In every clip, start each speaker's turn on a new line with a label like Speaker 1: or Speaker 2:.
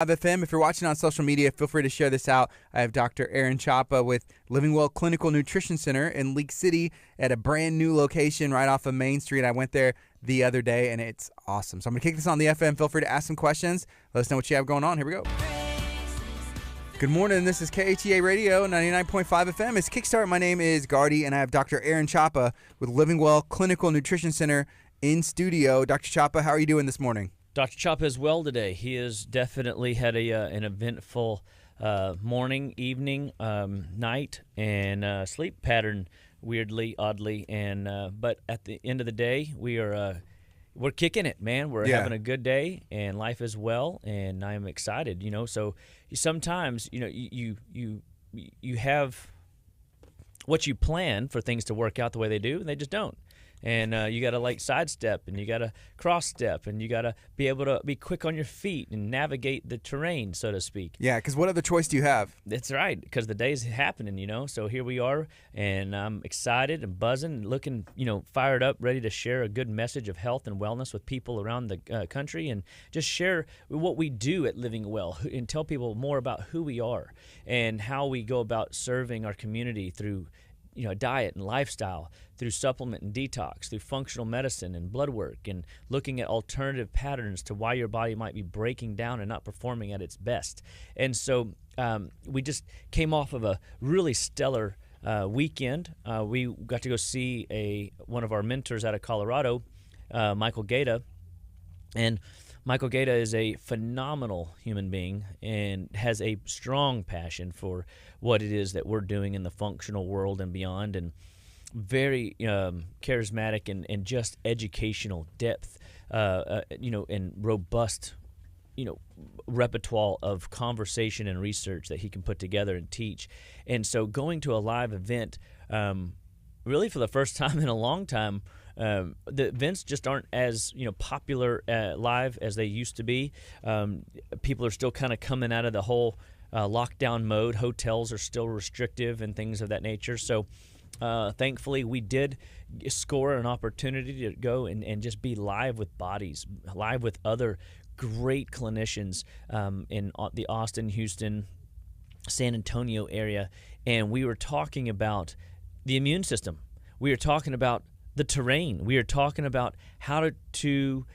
Speaker 1: FM. If you're watching on social media, feel free to share this out. I have Dr. Aaron Chapa with Living Well Clinical Nutrition Center in League City at a brand new location right off of Main Street. I went there the other day, and it's awesome. So I'm going to kick this on the FM. Feel free to ask some questions. Let us know what you have going on. Here we go. Good morning. This is KHEA Radio, 99.5 FM. It's Kickstart. My name is Gardy, and I have Dr. Aaron Chapa with Living Well Clinical Nutrition Center in studio. Dr. Chapa, how are you doing this morning?
Speaker 2: Dr. Chapa is well today. He has definitely had an eventful morning, evening, night, and sleep pattern, weirdly, oddly. But at the end of the day, we're kicking it, man. We're having a good day, and life is well, and I'm excited. So sometimes you have what you plan for things to work out the way they do, and they just don't. And you got to sidestep, and you got to cross step, and you got to be able to be quick on your feet and navigate the terrain, so to speak.
Speaker 1: Yeah, because what other choice do you have?
Speaker 2: That's right, because the day's happening, So here we are, and I'm excited and buzzing and looking, fired up, ready to share a good message of health and wellness with people around the country, and just share what we do at Living Well and tell people more about who we are and how we go about serving our community through diet and lifestyle, through supplement and detox, through functional medicine and blood work, and looking at alternative patterns to why your body might be breaking down and not performing at its best. And so we just came off of a really stellar weekend. We got to go see one of our mentors out of Colorado, Michael Gaeta, and Michael Gaeta is a phenomenal human being and has a strong passion for what it is that we're doing in the functional world and beyond, and very charismatic and just educational depth, and robust, repertoire of conversation and research that he can put together and teach. And so going to a live event, really for the first time in a long time, the events just aren't as popular live as they used to be. People are still kind of coming out of the whole lockdown mode. Hotels are still restrictive and things of that nature. So thankfully, we did score an opportunity to go and just be live with bodies, live with other great clinicians in the Austin, Houston, San Antonio area. And we were talking about the immune system. We were talking about the terrain. We are talking about how to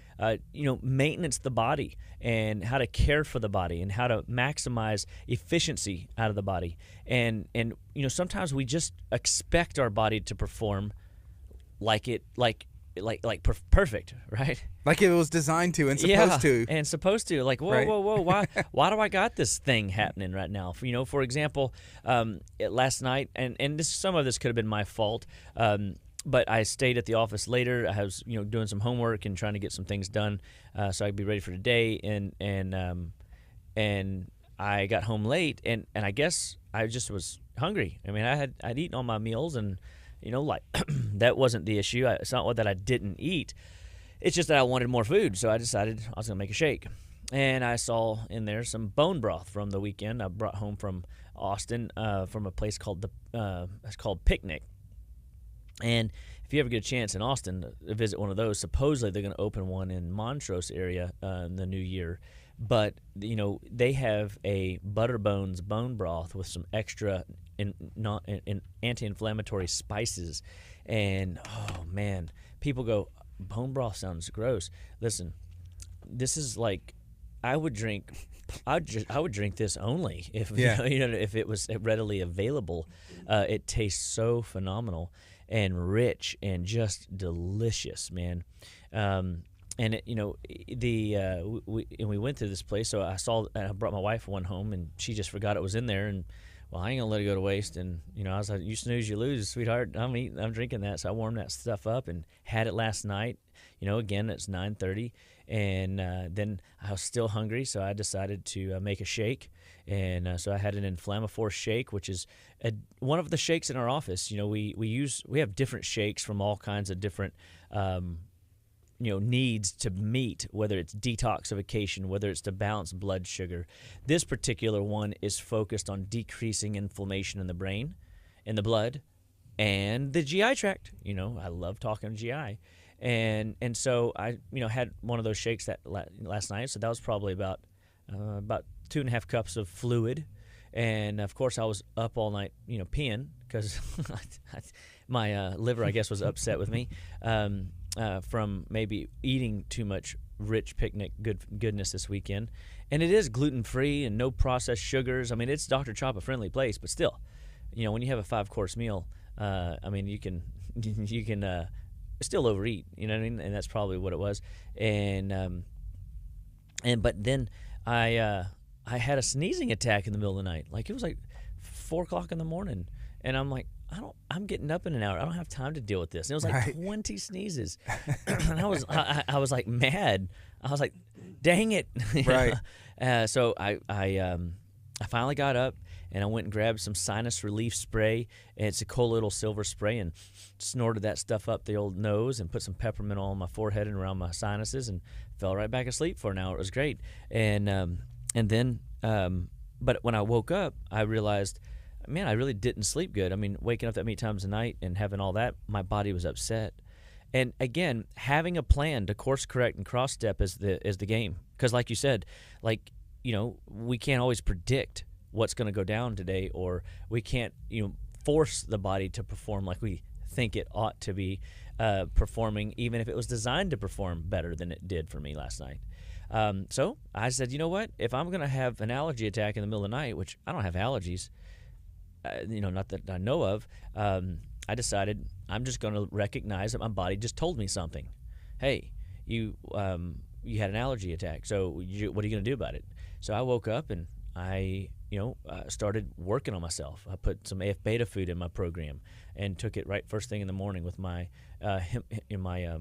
Speaker 2: maintenance the body and how to care for the body and how to maximize efficiency out of the body. And sometimes we just expect our body to perform perfect, right?
Speaker 1: Like it was designed to and supposed to.
Speaker 2: And supposed to. Like, whoa,
Speaker 1: right?
Speaker 2: Whoa, why do I got this thing happening right now? For example, last night, and some of this could have been my fault, but I stayed at the office later. I was, doing some homework and trying to get some things done, so I'd be ready for today. And I got home late, and I guess I just was hungry. I mean, I'd eaten all my meals, and that wasn't the issue. It's not that I didn't eat. It's just that I wanted more food, so I decided I was gonna make a shake. And I saw in there some bone broth from the weekend I brought home from Austin, from a place called it's called Picnic. And if you ever get a chance in Austin to visit one of those, supposedly they're going to open one in Montrose area in the new year. But, they have a butter bones bone broth with some extra anti-inflammatory spices. And, oh, man, people go, bone broth sounds gross. Listen, this is like I would drink this only if if it was readily available. It tastes so phenomenal and rich and just delicious, man. And we went to this place. So I brought my wife one home, and she just forgot it was in there. And I ain't gonna let it go to waste. And I was like, you snooze, you lose, sweetheart. I'm drinking that. So I warmed that stuff up and had it last night. Again, it's 9:30, and then I was still hungry, so I decided to make a shake. And so I had an Inflammafor shake, which is one of the shakes in our office. We have different shakes from all kinds of different needs to meet, whether it's detoxification, whether it's to balance blood sugar. This particular one is focused on decreasing inflammation in the brain, in the blood, and the GI tract. I love talking GI. And so I had one of those shakes that last night. So that was probably about about 2.5 cups of fluid. And, of course, I was up all night, peeing because my liver, I guess, was upset with me from maybe eating too much rich picnic goodness this weekend. And it is gluten-free and no processed sugars. I mean, it's Dr. Chapa friendly place, but still, when you have a 5-course meal, you can still overeat, you know what I mean? And that's probably what it was. But then I had a sneezing attack in the middle of the night. Like, it was like 4 o'clock in the morning. And I'm like, I'm getting up in an hour. I don't have time to deal with this. And it was like 20 sneezes. And I was like mad. I was like, dang it.
Speaker 1: Right.
Speaker 2: So I finally got up and I went and grabbed some sinus relief spray. And it's a colloidal silver spray, and snorted that stuff up the old nose and put some peppermint on my forehead and around my sinuses and fell right back asleep for an hour. It was great. And then, but when I woke up, I realized, man, I really didn't sleep good. I mean, waking up that many times a night and having all that, my body was upset. And again, having a plan to course correct and cross step is the game. Because like you said, we can't always predict what's going to go down today, or we can't, force the body to perform like we think it ought to be performing, even if it was designed to perform better than it did for me last night. So I said, you know what? If I'm going to have an allergy attack in the middle of the night, which I don't have allergies, not that I know of, I decided I'm just going to recognize that my body just told me something. Hey, you had an allergy attack, so what are you going to do about it? So I woke up and I started working on myself. I put some AF beta food in my program and took it right first thing in the morning with my my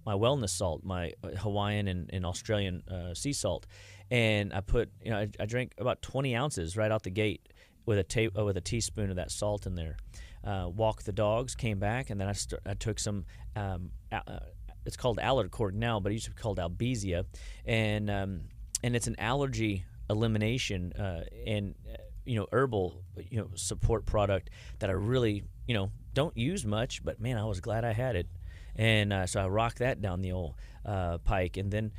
Speaker 2: wellness salt, my Hawaiian and Australian sea salt, and I put I drank about 20 ounces right out the gate with a teaspoon of that salt in there. Walked the dogs, came back, and then I took some. It's called Allercord now, but it used to be called Albizia, and it's an allergy elimination and herbal support product that I really don't use much, but man, I was glad I had it. And so I rocked that down the old pike, and then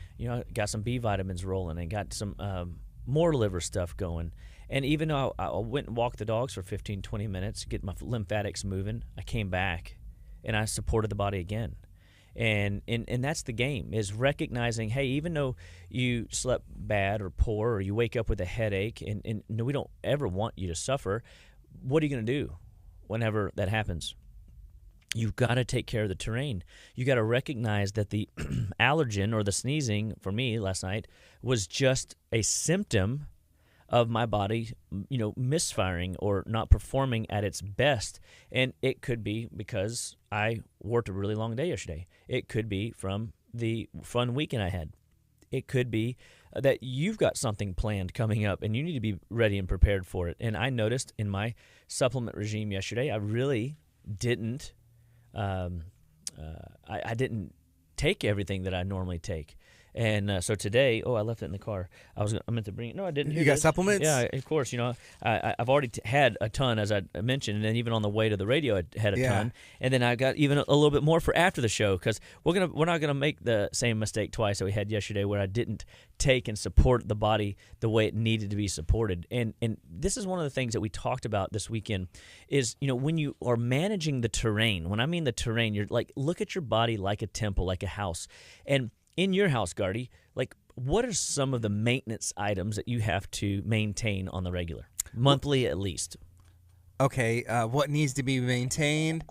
Speaker 2: got some B vitamins rolling, and got some more liver stuff going. And even though I went and walked the dogs for 15-20 minutes, get my lymphatics moving, I came back and I supported the body again. And that's the game, is recognizing, hey, even though you slept bad or poor, or you wake up with a headache, and we don't ever want you to suffer, what are you going to do whenever that happens? You've got to take care of the terrain. You got to recognize that the allergen or the sneezing for me last night was just a symptom of my body, misfiring or not performing at its best. And it could be because I worked a really long day yesterday. It could be from the fun weekend I had. It could be that you've got something planned coming up and you need to be ready and prepared for it. And I noticed in my supplement regime yesterday, I really didn't I didn't take everything that I normally take. And so today, I left it in the car. I meant to bring it. No, I didn't.
Speaker 1: You got supplements?
Speaker 2: Yeah, of course. I've already had a ton, as I mentioned, and then even on the way to the radio, I had a ton. And then I got even a little bit more for after the show, because we're not gonna make the same mistake twice that we had yesterday, where I didn't take and support the body the way it needed to be supported. And this is one of the things that we talked about this weekend is, when you are managing the terrain. When I mean the terrain, you're like, look at your body like a temple, like a house, and in your house, Gardy, what are some of the maintenance items that you have to maintain on the regular, monthly at least?
Speaker 1: Okay, what needs to be maintained,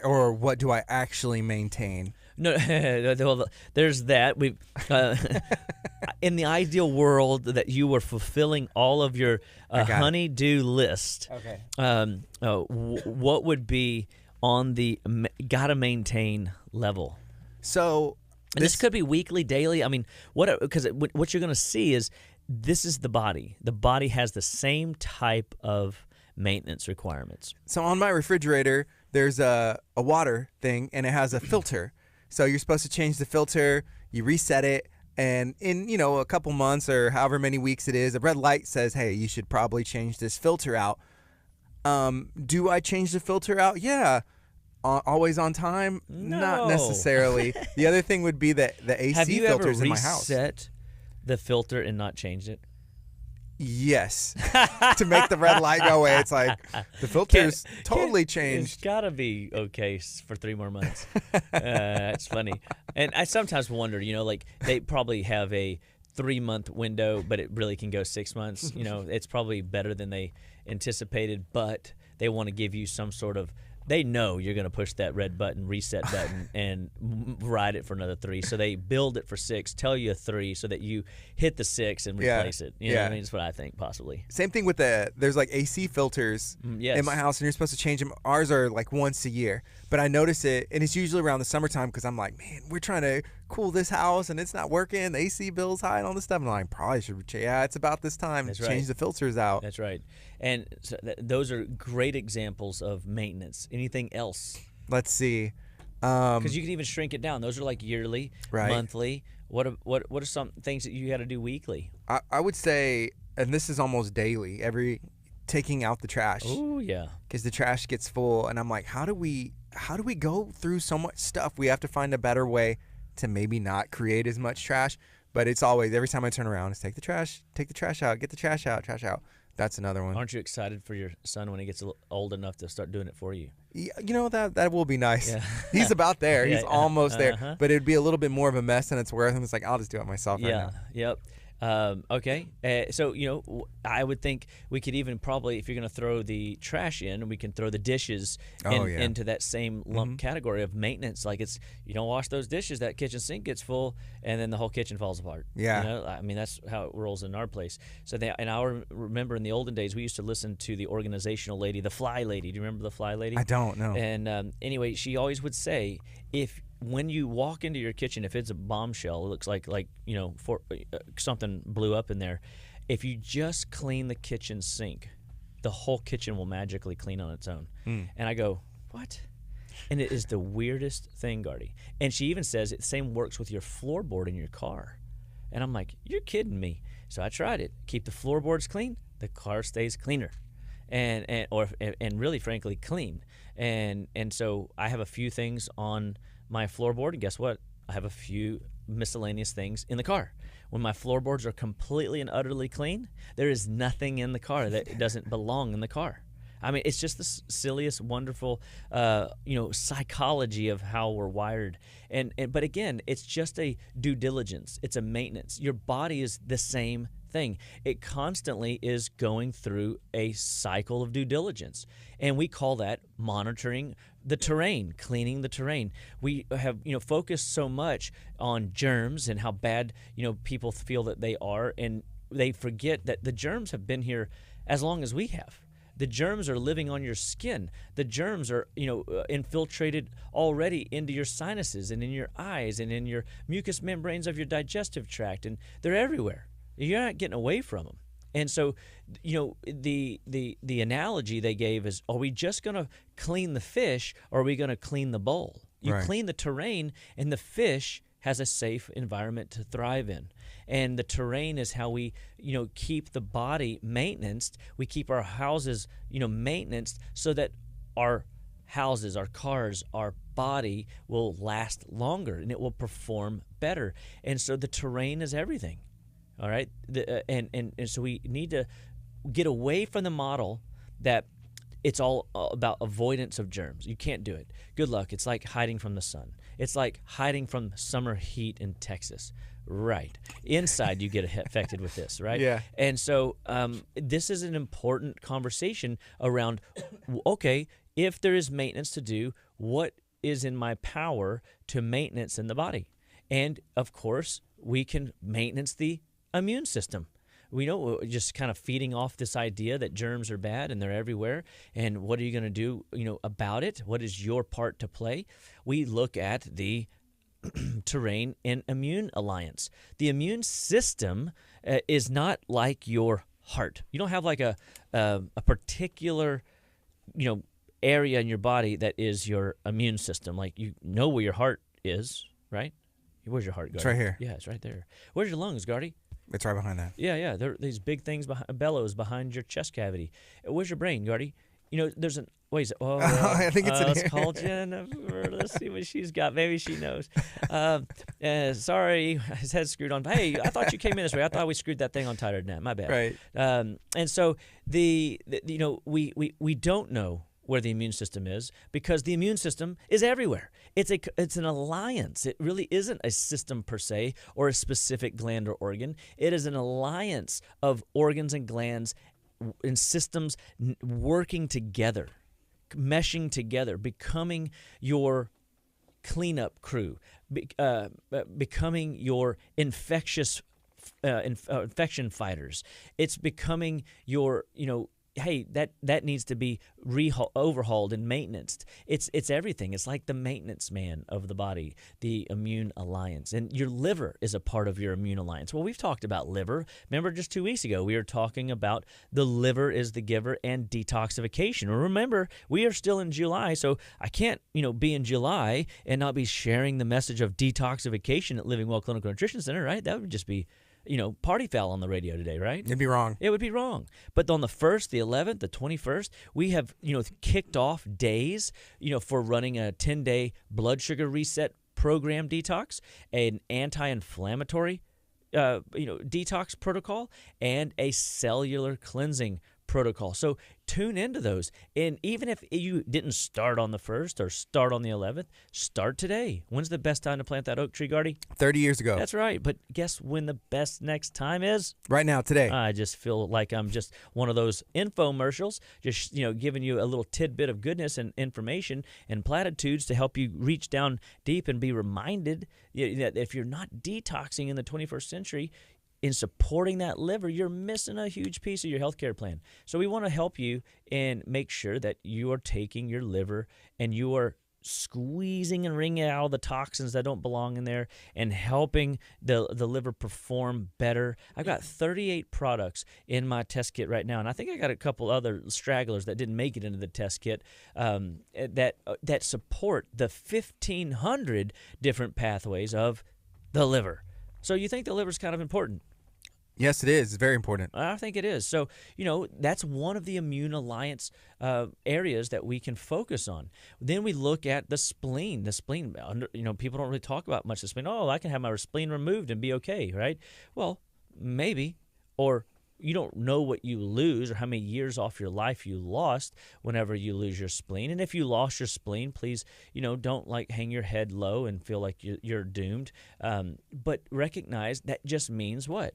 Speaker 1: or what do I actually maintain?
Speaker 2: No, there's that. We, in the ideal world that you were fulfilling all of your honey-do list.
Speaker 1: Okay.
Speaker 2: What would be on the gotta maintain level?
Speaker 1: So.
Speaker 2: And this could be weekly, daily. I mean, because what you're going to see is this is the body. The body has the same type of maintenance requirements.
Speaker 1: So on my refrigerator, there's a water thing, and it has a filter. So you're supposed to change the filter, you reset it, and in a couple months or however many weeks it is, a red light says, hey, you should probably change this filter out. Do I change the filter out? Yeah. Always on time?
Speaker 2: No.
Speaker 1: Not necessarily. The other thing would be that the AC filters in my house.
Speaker 2: Have you ever reset the filter and not changed it?
Speaker 1: Yes. To make the red light go away, it's like the filter's totally changed.
Speaker 2: It's got to be okay for 3 more months. It's funny. And I sometimes wonder, like they probably have a 3-month window, but it really can go 6 months. It's probably better than they anticipated, but they want to give you some sort of, they know you're going to push that red button, reset button, and ride it for another 3. So they build it for 6, tell you a 3, so that you hit the 6 and replace it. You know what I mean? That's what I think, possibly.
Speaker 1: Same thing with there's like AC filters in my house, and you're supposed to change them. Ours are like once a year. But I notice it, and it's usually around the summertime because I'm like, man, we're trying to cool this house, and it's not working. The AC bill's high and all this stuff. And I'm like, probably should, it's about this time to change the filters out.
Speaker 2: That's right. And so those are great examples of maintenance. Anything else?
Speaker 1: Let's see.
Speaker 2: Because you can even shrink it down. Those are like yearly, monthly. What are some things that you got to do weekly?
Speaker 1: I would say, and this is almost daily, taking out the trash.
Speaker 2: Oh, yeah.
Speaker 1: Because the trash gets full, and I'm like, how do we go through so much stuff? We have to find a better way to maybe not create as much trash. But it's always, every time I turn around, it's take the trash out, get the trash out. That's another one.
Speaker 2: Aren't you excited for your son when he gets old enough to start doing it for you?
Speaker 1: Yeah, that will be nice. Yeah. He's about there. He's almost there. But it'd be a little bit more of a mess than it's worth. And it's like, I'll just do it myself right now.
Speaker 2: Yep. Okay. So, I would think we could even probably, if you're going to throw the trash in, we can throw the dishes into that same lump category of maintenance. Like you don't wash those dishes, that kitchen sink gets full, and then the whole kitchen falls apart.
Speaker 1: Yeah.
Speaker 2: I mean, that's how it rolls in our place. So and I remember in the olden days, we used to listen to the organizational lady, the Fly Lady. Do you remember the Fly Lady?
Speaker 1: I don't know.
Speaker 2: And anyway, she always would say, when you walk into your kitchen, if it's a bombshell, it looks like something blew up in there. If you just clean the kitchen sink, the whole kitchen will magically clean on its own. And I go, what? And it is the weirdest thing, Gardy. And she even says it same works with your floorboard in your car. And I'm like, you're kidding me. So I tried it. Keep the floorboards clean, the car stays cleaner. And really, frankly, clean. And so I have a few things on my floorboard, and guess what? I have a few miscellaneous things in the car. When my floorboards are completely and utterly clean, there is nothing in the car that doesn't belong in the car. I mean, it's just the silliest, wonderful, psychology of how we're wired. But again, it's just a due diligence. It's a maintenance. Your body is the same thing. It constantly is going through a cycle of due diligence, and we call that monitoring the terrain, cleaning the terrain. We have focused so much on germs and how bad people feel that they are, and they forget that the germs have been here as long as we have. The germs are living on your skin. The germs are, infiltrated already into your sinuses and in your eyes and in your mucous membranes of your digestive tract, and they're everywhere. You're not getting away from them. And so, the analogy they gave is, are we just going to clean the fish, or are we going to clean the bowl? You clean the terrain, and the fish has a safe environment to thrive in. And the terrain is how we, keep the body maintenanced. We keep our houses, maintenanced, so that our houses, our cars, our body will last longer, and it will perform better. And so the terrain is everything. All right, and so we need to get away from the model that it's all about avoidance of germs. You can't do it. Good luck. It's like hiding from the sun. It's like hiding from summer heat in Texas. Right. Inside, you get affected with this, right?
Speaker 1: Yeah.
Speaker 2: And so this is an important conversation around, okay, if there is maintenance to do, what is in my power to maintenance in the body? And, of course, we can maintenance the immune system. We know, just kind of feeding off this idea that germs are bad and they're everywhere, and what are you going to do, about it? What is your part to play? We look at the terrain and immune alliance. The immune system is not like your heart. You don't have like a particular, area in your body that is your immune system. Like, where your heart is, right? Where's your heart, Gardy?
Speaker 1: It's right here.
Speaker 2: Yeah, it's right there. Where's your lungs, Gardy?
Speaker 1: It's right behind that.
Speaker 2: Yeah. There are these big things, bellows behind your chest cavity. Where's your brain, Gardy? there's an wait. Is it,
Speaker 1: I think it's in
Speaker 2: let's
Speaker 1: here.
Speaker 2: call Jennifer. Let's see what she's got. Maybe she knows. Sorry, his head's screwed on. Hey, I thought you came in this way. I thought we screwed that thing on tighter than that. My bad.
Speaker 1: Right.
Speaker 2: And so we don't know where the immune system is because the immune system is everywhere. It's an alliance. It really isn't a system per se or a specific gland or organ. It is an alliance of organs and glands and systems working together, meshing together, becoming your cleanup crew, becoming your infection fighters. It's becoming your, hey, that needs to be overhauled and maintained. It's everything. It's like the maintenance man of the body, the immune alliance. And your liver is a part of your immune alliance. Well, we've talked about liver. Remember just 2 weeks ago, we were talking about the liver is the giver and detoxification. Well, remember, we are still in July, so I can't, be in July and not be sharing the message of detoxification at Living Well Clinical Nutrition Center, right? That would just be party foul on the radio today, right?
Speaker 1: It'd be wrong.
Speaker 2: It would be wrong. But on the 1st, the 11th, the 21st, we have, kicked off days, for running a 10-day blood sugar reset program detox, an anti-inflammatory, detox protocol, and a cellular cleansing protocol. So tune into those. And even if you didn't start on the 1st or start on the 11th, start today. When's the best time to plant that oak tree, Gardy?
Speaker 1: 30 years ago.
Speaker 2: That's right. But guess when the best next time is?
Speaker 1: Right now, today.
Speaker 2: I just feel like I'm just one of those infomercials, just, giving you a little tidbit of goodness and information and platitudes to help you reach down deep and be reminded that if you're not detoxing in the 21st century, in supporting that liver, you're missing a huge piece of your healthcare plan. So we want to help you and make sure that you are taking your liver and you are squeezing and wringing out all the toxins that don't belong in there and helping the liver perform better. I've got 38 products in my test kit right now, and I think I got a couple other stragglers that didn't make it into the test kit that support the 1,500 different pathways of the liver. So you think the liver's kind of important?
Speaker 1: Yes, it is. It's very important.
Speaker 2: I think it is. So, that's one of the immune alliance areas that we can focus on. Then we look at the spleen. The spleen, people don't really talk about much the spleen. Oh, I can have my spleen removed and be okay, right? Well, maybe. Or you don't know what you lose or how many years off your life you lost whenever you lose your spleen. And if you lost your spleen, please, don't hang your head low and feel like you're doomed. But recognize that just means what?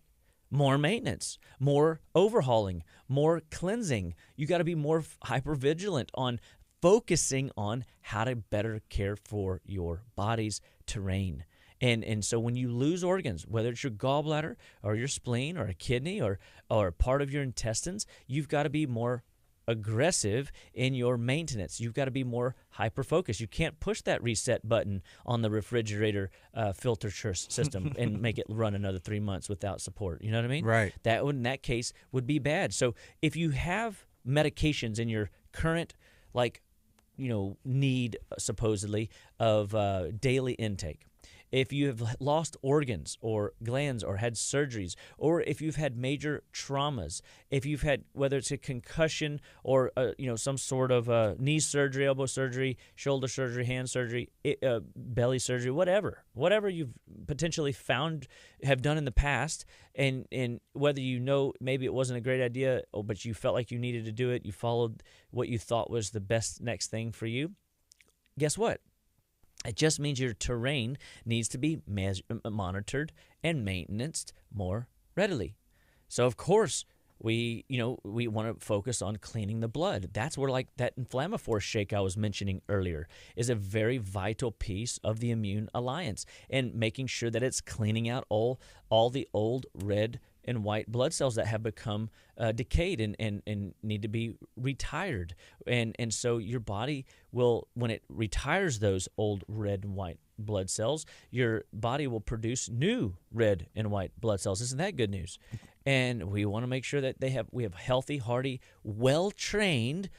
Speaker 2: More maintenance, more overhauling, more cleansing. You got to be more hypervigilant on focusing on how to better care for your body's terrain. And so when you lose organs, whether it's your gallbladder or your spleen or a kidney or a part of your intestines, you've got to be more aggressive in your maintenance. You've got to be more hyper-focused. You can't push that reset button on the refrigerator filter system and make it run another 3 months without support. You know what I mean?
Speaker 1: Right.
Speaker 2: That would, in that case, would be bad. So if you have medications in your current, need supposedly of daily intake, if you have lost organs or glands or had surgeries, or if you've had major traumas, if you've had, whether it's a concussion or some sort of knee surgery, elbow surgery, shoulder surgery, hand surgery, belly surgery, whatever you've potentially have done in the past, and whether maybe it wasn't a great idea, but you felt like you needed to do it, you followed what you thought was the best next thing for you, guess what? It just means your terrain needs to be monitored and maintained more readily. So, of course, we want to focus on cleaning the blood. That's where, that inflammaphore shake I was mentioning earlier is a very vital piece of the immune alliance, and making sure that it's cleaning out all the old red and white blood cells that have become decayed and need to be retired. And so your body will, when it retires those old red and white blood cells, your body will produce new red and white blood cells. Isn't that good news? And we want to make sure that we have healthy, hearty, well-trained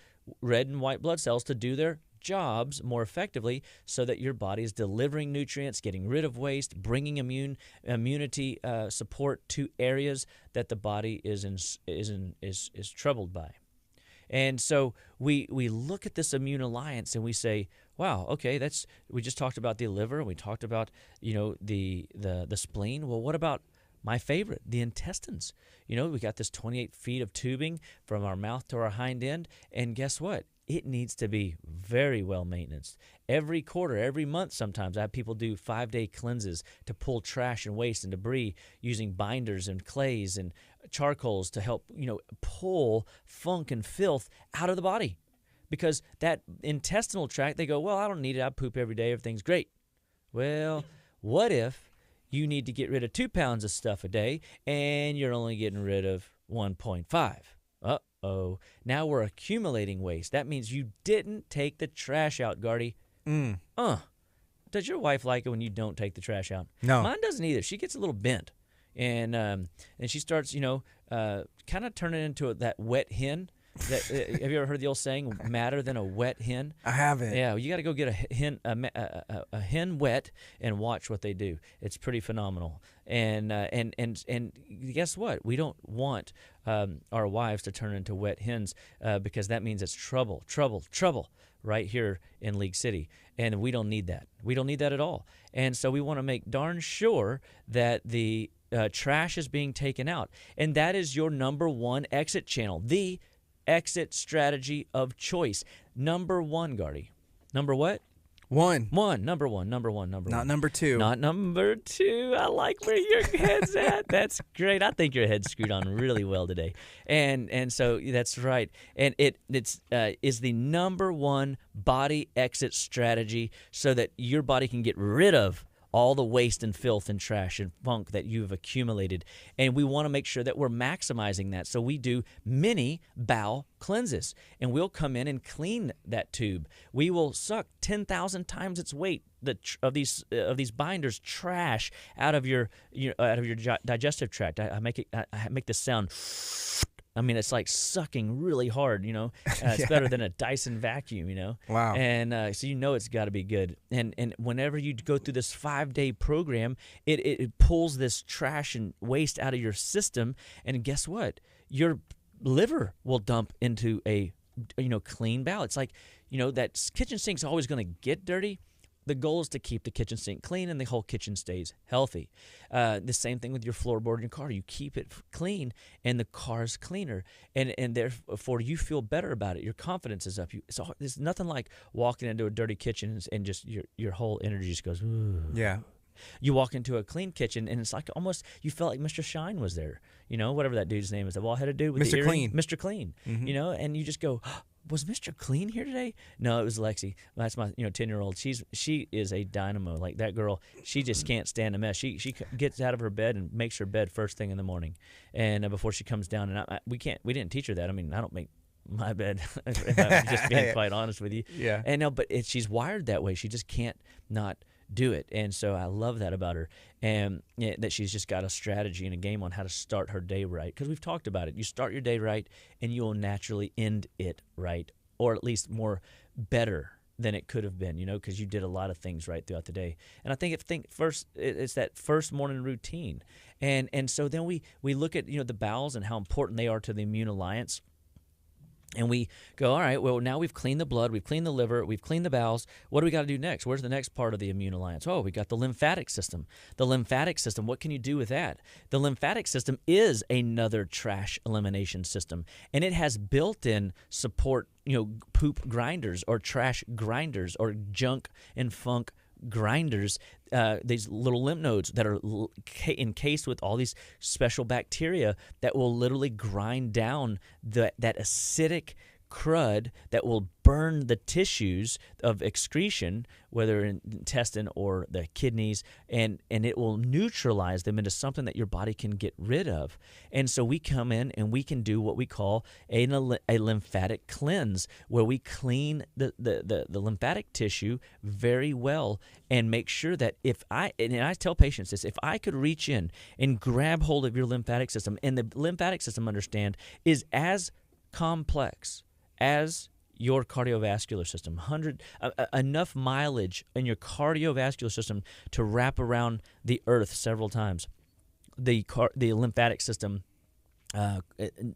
Speaker 2: red and white blood cells to do their jobs more effectively, so that your body is delivering nutrients, getting rid of waste, bringing immunity support to areas that the body is troubled by. And so we look at this immune alliance and we say, wow, okay, we just talked about the liver, we talked about, the spleen. Well, what about my favorite, the intestines? We got this 28 feet of tubing from our mouth to our hind end, and guess what? It needs to be very well maintained. Every quarter, every month sometimes, I have people do 5-day cleanses to pull trash and waste and debris using binders and clays and charcoals to help, pull funk and filth out of the body. Because that intestinal tract, they go, well, I don't need it. I poop every day. Everything's great. Well, what if you need to get rid of 2 pounds of stuff a day and you're only getting rid of 1.5? Uh-oh. Now we're accumulating waste. That means you didn't take the trash out, Gardy. Does your wife like it when you don't take the trash out?
Speaker 1: No.
Speaker 2: Mine doesn't either. She gets a little bent. And she starts, kind of turning into that wet hen. Have you ever heard the old saying, madder than a wet hen?
Speaker 1: I haven't.
Speaker 2: Yeah, you got to go get a hen wet and watch what they do. It's pretty phenomenal. And guess what? We don't want our wives to turn into wet hens because that means it's trouble right here in League City. And we don't need that. We don't need that at all. And so we want to make darn sure that the trash is being taken out. And that is your number one exit channel, the exit strategy of choice. Number one, Gardy. Number what?
Speaker 1: One.
Speaker 2: Number one.
Speaker 1: Not number two.
Speaker 2: Not number two. I like where your head's at. That's great. I think your head's screwed on really well today. And so that's right. And it's is the number one body exit strategy so that your body can get rid of all the waste and filth and trash and funk that you've accumulated. And we want to make sure that we're maximizing that. So we do mini bowel cleanses, and we'll come in and clean that tube. We will suck 10,000 times its weight of these binders trash out of your digestive tract. I make this sound. I mean, it's like sucking really hard, It's better than a Dyson vacuum,
Speaker 1: Wow.
Speaker 2: And so it's got to be good. And whenever you go through this 5-day program, it pulls this trash and waste out of your system. And guess what? Your liver will dump into a, clean bowel. It's like, that kitchen sink's always going to get dirty. The goal is to keep the kitchen sink clean and the whole kitchen stays healthy. The same thing with your floorboard in your car. You keep it clean and the car's cleaner. And therefore you feel better about it. Your confidence is up. There's nothing like walking into a dirty kitchen and just your whole energy just goes, ooh.
Speaker 1: Yeah.
Speaker 2: You walk into a clean kitchen and it's like almost you felt like Mr. Shine was there. Whatever that dude's name is, the bald-headed dude with
Speaker 1: Mr.
Speaker 2: the earring.
Speaker 1: Clean.
Speaker 2: Mr. Clean.
Speaker 1: Mm-hmm.
Speaker 2: And you just go, was Mr. Clean here today? No, it was Lexi. That's my 10-year-old. She is a dynamo. Like that girl, she just can't stand a mess. She gets out of her bed and makes her bed first thing in the morning, and before she comes down. And we didn't teach her that. I mean, I don't make my bed. If I'm just being quite honest with you.
Speaker 1: Yeah.
Speaker 2: And no, but she's wired that way. She just can't not do it. And so I love that about her, and that she's just got a strategy and a game on how to start her day right. Because we've talked about it. You start your day right, and you will naturally end it right, or at least better than it could have been. Because you did a lot of things right throughout the day. And I think first it's that first morning routine, and so then we look at the bowels and how important they are to the immune alliance. And we go, all right, well, now we've cleaned the blood, we've cleaned the liver, we've cleaned the bowels. What do we got to do next? Where's the next part of the immune alliance? Oh, we got the lymphatic system. The lymphatic system, what can you do with that? The lymphatic system is another trash elimination system, and it has built-in support, poop grinders or trash grinders or junk and funk grinders, these little lymph nodes that are encased with all these special bacteria that will literally grind down that acidic crud that will burn the tissues of excretion, whether in intestine or the kidneys, and it will neutralize them into something that your body can get rid of. And so we come in and we can do what we call a lymphatic cleanse, where we clean the lymphatic tissue very well and make sure that and I tell patients this, if I could reach in and grab hold of your lymphatic system, and the lymphatic system, understand, is as complex as your cardiovascular system, enough mileage in your cardiovascular system to wrap around the earth several times. The lymphatic system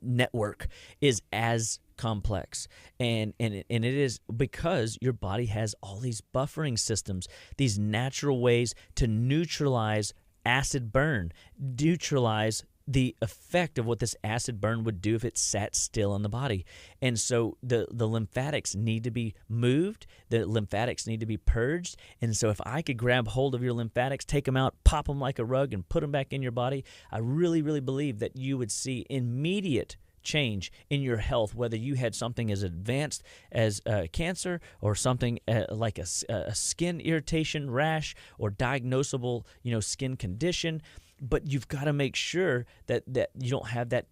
Speaker 2: network is as complex, and it is because your body has all these buffering systems, these natural ways to neutralize acid burn, neutralize the effect of what this acid burn would do if it sat still in the body. And so the lymphatics need to be moved, the lymphatics need to be purged. And so if I could grab hold of your lymphatics, take them out, pop them like a rug, and put them back in your body, I really, really believe that you would see immediate change in your health, whether you had something as advanced as cancer, or something like a skin irritation, rash, or diagnosable, skin condition. But you've got to make sure that you don't have that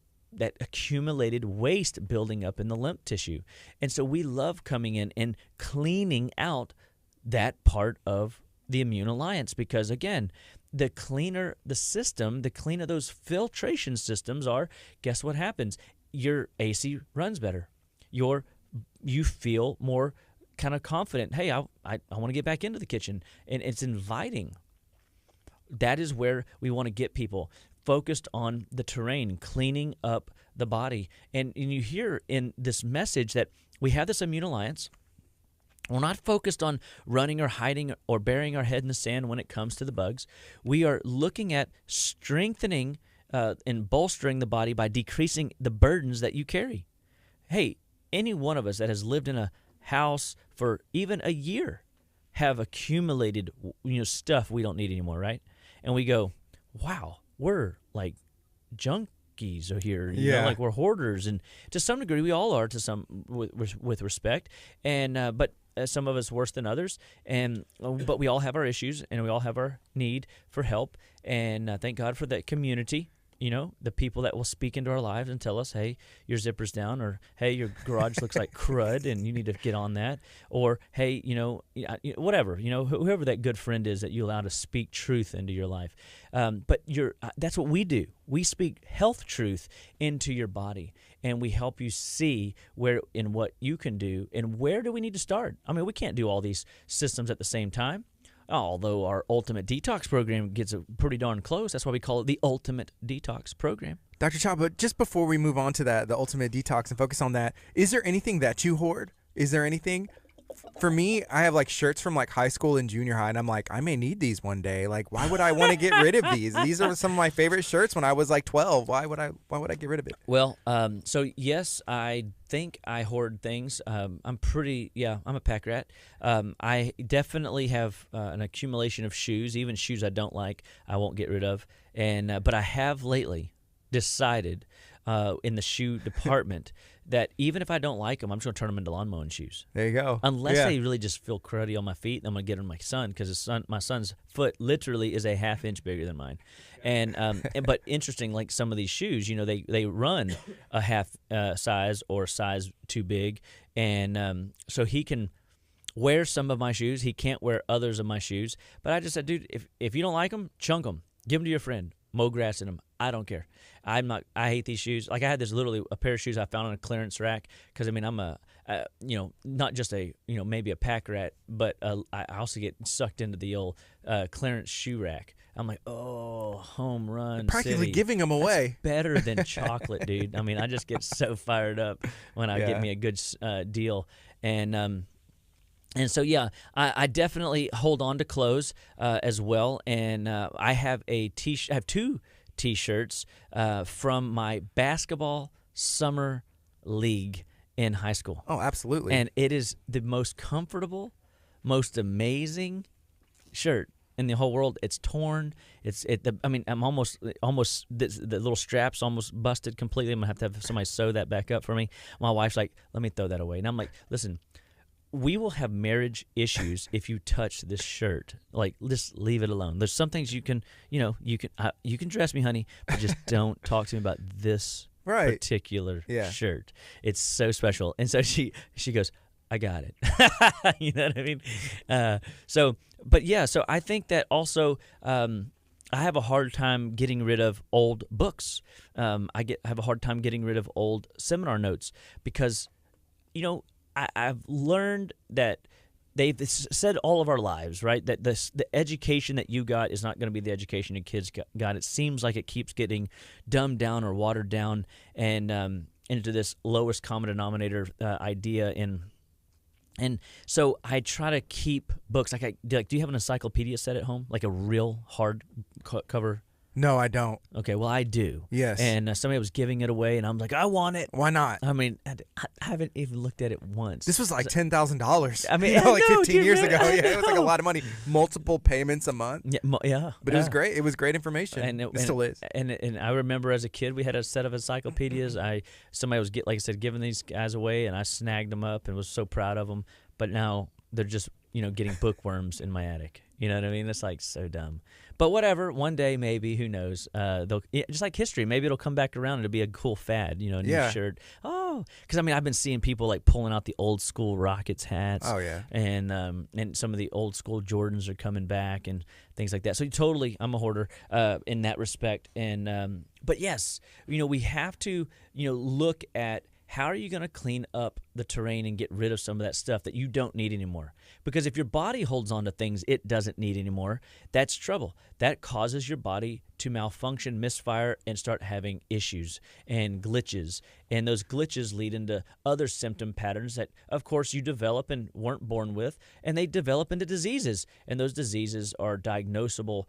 Speaker 2: accumulated waste building up in the lymph tissue. And so we love coming in and cleaning out that part of the immune alliance, because, again, the cleaner the system, the cleaner those filtration systems are, guess what happens? Your AC runs better. You feel more kind of confident. Hey, I want to get back into the kitchen. And it's inviting. That is where we want to get people focused on the terrain, cleaning up the body. And you hear in this message that we have this immune alliance. We're not focused on running or hiding or burying our head in the sand when it comes to the bugs. We are looking at strengthening and bolstering the body by decreasing the burdens that you carry. Hey, any one of us that has lived in a house for even a year have accumulated, stuff we don't need anymore, right? And we go, wow, we're like junkies here, like we're hoarders, and to some degree we all are, to some with respect, and but some of us worse than others, but we all have our issues and we all have our need for help, and thank God for that community. The people that will speak into our lives and tell us, hey, your zipper's down, or hey, your garage looks like crud and you need to get on that, or hey, whatever, whoever that good friend is that you allow to speak truth into your life. But that's what we do. We speak health truth into your body, and we help you see where and what you can do, and where do we need to start. I mean, we can't do all these systems at the same time. Although our Ultimate Detox program gets pretty darn close. That's why we call it the Ultimate Detox program.
Speaker 1: Dr. Chapa, just before we move on to that, the Ultimate Detox, and focus on that, is there anything that you hoard? Is there anything? For me, I have like shirts from like high school and junior high, and I'm like, I may need these one day. Like, why would I want to get rid of these? These are some of my favorite shirts when I was like 12. Why would I get rid of it?
Speaker 2: Well, so yes, I think I hoard things. I'm a pack rat. I definitely have an accumulation of shoes, even shoes I don't like, I won't get rid of. And but I have lately decided in the shoe department that even if I don't like them, I'm just going to turn them into lawn mowing shoes.
Speaker 1: There you go.
Speaker 2: Unless they really just feel cruddy on my feet, I'm going to get them to my son, because my son's foot literally is a half inch bigger than mine. And but interesting, like some of these shoes, they run a half size or size too big, and so he can wear some of my shoes. He can't wear others of my shoes. But I just said, dude, if you don't like them, chunk them. Give them to your friend. Mow grass in them. I don't care. I hate these shoes. Like, I had this literally a pair of shoes I found on a clearance rack, because I'm a not just a maybe a pack rat, but I also get sucked into the old clearance shoe rack. I'm like, oh, home run! You're
Speaker 1: practically
Speaker 2: city.
Speaker 1: Giving them away.
Speaker 2: That's better than chocolate, dude. I mean, I just get so fired up when I get me a good deal, and so, yeah, I definitely hold on to clothes as well. And I have I have two T-shirts from my basketball summer league in high school.
Speaker 1: Oh, absolutely.
Speaker 2: And it is the most comfortable, most amazing shirt in the whole world. It's torn. I'm almost the little strap's almost busted completely. I'm going to have somebody sew that back up for me. My wife's like, let me throw that away. And I'm like, listen, we will have marriage issues if you touch this shirt. Like, just leave it alone. There's some things you can dress me, honey, but just don't talk to me about this particular shirt. It's so special. And so she goes, I got it. You know what I mean? So I think that also I have a hard time getting rid of old books. I have a hard time getting rid of old seminar notes, because I've learned that they've said all of our lives, right, that the education that you got is not going to be the education your kids got. It seems like it keeps getting dumbed down or watered down and into this lowest common denominator idea. And so I try to keep books. Do you have an encyclopedia set at home, like a real hard cover?
Speaker 1: No, I don't.
Speaker 2: Okay, well, I do.
Speaker 1: Yes.
Speaker 2: And somebody was giving it away, and I'm like, I want it.
Speaker 1: Why not?
Speaker 2: I mean, I haven't even looked at it once.
Speaker 1: This was like $10,000.
Speaker 2: I mean,
Speaker 1: like
Speaker 2: I know,
Speaker 1: 15 years
Speaker 2: dude,
Speaker 1: ago.
Speaker 2: I
Speaker 1: Yeah, it was like a
Speaker 2: know.
Speaker 1: lot of money. Multiple payments a month.
Speaker 2: Yeah.
Speaker 1: But it was great. It was great information.
Speaker 2: And
Speaker 1: it still is.
Speaker 2: And I remember as a kid, we had a set of encyclopedias. Somebody was, like I said, giving these guys away, and I snagged them up and was so proud of them. But now they're just, getting bookworms in my attic. You know what I mean? It's like so dumb. But whatever, one day maybe, who knows? Just like history, maybe it'll come back around and it'll be a cool fad, a new shirt. Oh, because I've been seeing people like pulling out the old school Rockets hats.
Speaker 1: Oh yeah.
Speaker 2: And some of the old school Jordans are coming back and things like that. So totally, I'm a hoarder in that respect. And but yes, we have to look at how are you going to clean up the terrain and get rid of some of that stuff that you don't need anymore? Because if your body holds on to things it doesn't need anymore, that's trouble. That causes your body to malfunction, misfire, and start having issues and glitches. And those glitches lead into other symptom patterns that, of course, you develop and weren't born with, and they develop into diseases. And those diseases are diagnosable,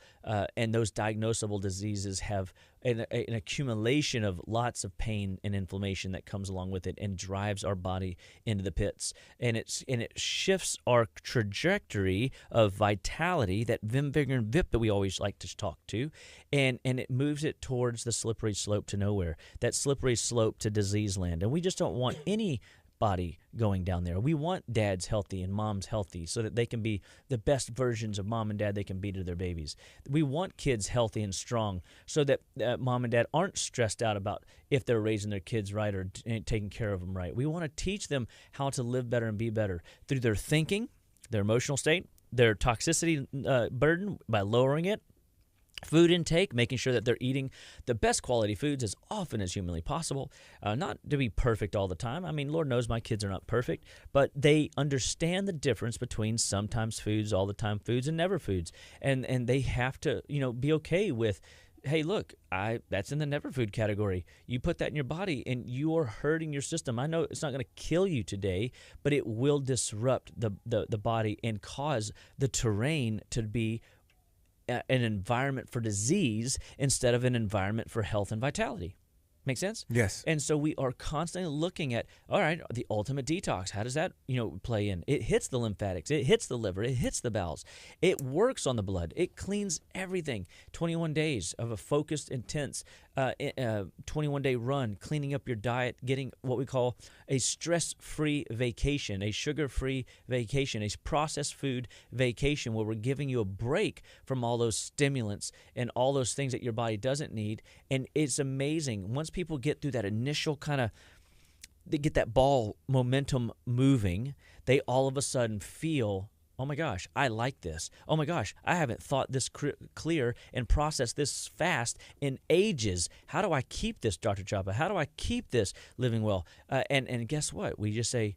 Speaker 2: and those diagnosable diseases have an accumulation of lots of pain and inflammation that comes along with it and drives our body into the pits. And it shifts our trajectory of vitality, that vim, vigor, and vip that we always like to talk to, and it moves it towards the slippery slope to nowhere, that slippery slope to disease land. And we just don't want anybody going down there. We want dads healthy and moms healthy so that they can be the best versions of mom and dad they can be to their babies. We want kids healthy and strong so that mom and dad aren't stressed out about if they're raising their kids right or taking care of them right. We want to teach them how to live better and be better through their thinking, their emotional state, their toxicity burden by lowering it, food intake, making sure that they're eating the best quality foods as often as humanly possible, not to be perfect all the time. Lord knows my kids are not perfect, but they understand the difference between sometimes foods, all the time foods, and never foods. And they have to, be okay with, hey, look, that's in the never food category. You put that in your body and you are hurting your system. I know it's not going to kill you today, but it will disrupt the body and cause the terrain to be an environment for disease instead of an environment for health and vitality. Make sense?
Speaker 1: Yes.
Speaker 2: And so we are constantly looking at, all right, the ultimate detox. How does that, play in? It hits the lymphatics. It hits the liver. It hits the bowels. It works on the blood. It cleans everything. 21 days of a focused, intense 21-day run, cleaning up your diet, getting what we call a stress-free vacation, a sugar-free vacation, a processed food vacation where we're giving you a break from all those stimulants and all those things that your body doesn't need. And it's amazing. Once people get through that initial they get that ball momentum moving, they all of a sudden feel, oh my gosh, I like this. Oh my gosh, I haven't thought this clear and processed this fast in ages. How do I keep this, Dr. Chapa? How do I keep this living well? And guess what? We just say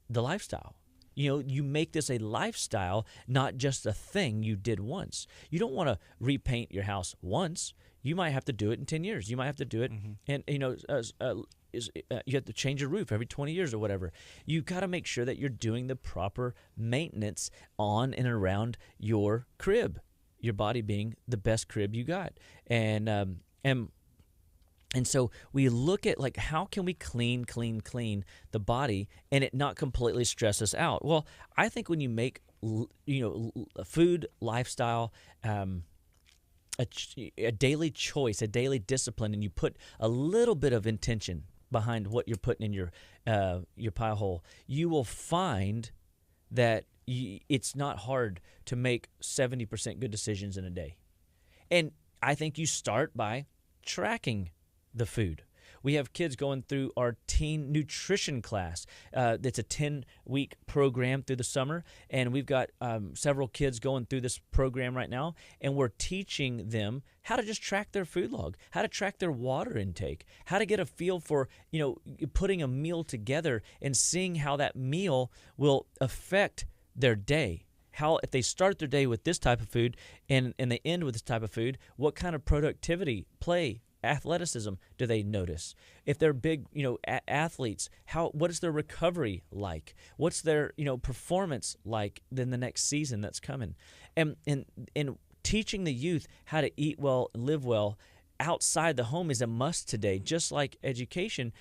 Speaker 2: the lifestyle. You make this a lifestyle, not just a thing you did once. You don't want to repaint your house once. You might have to do it in 10 years. You might have to do it, and you have to change your roof every 20 years or whatever. You've got to make sure that you're doing the proper maintenance on and around your crib, your body being the best crib you got. And so we look at how can we clean the body and it not completely stress us out? Well, I think when you make food, lifestyle, a daily choice, a daily discipline, and you put a little bit of intention behind what you're putting in your pie hole, you will find that it's not hard to make 70% good decisions in a day. And I think you start by tracking the food. We have kids going through our teen nutrition class. It's a 10-week program through the summer, and we've got several kids going through this program right now, and we're teaching them how to just track their food log, how to track their water intake, how to get a feel for, putting a meal together and seeing how that meal will affect their day. How, if they start their day with this type of food and they end with this type of food, what kind of productivity, play, athleticism do they notice? If they're big, athletes, what is their recovery like? What's their, performance like in the next season that's coming? And teaching the youth how to eat well, live well outside the home is a must today. Just like education,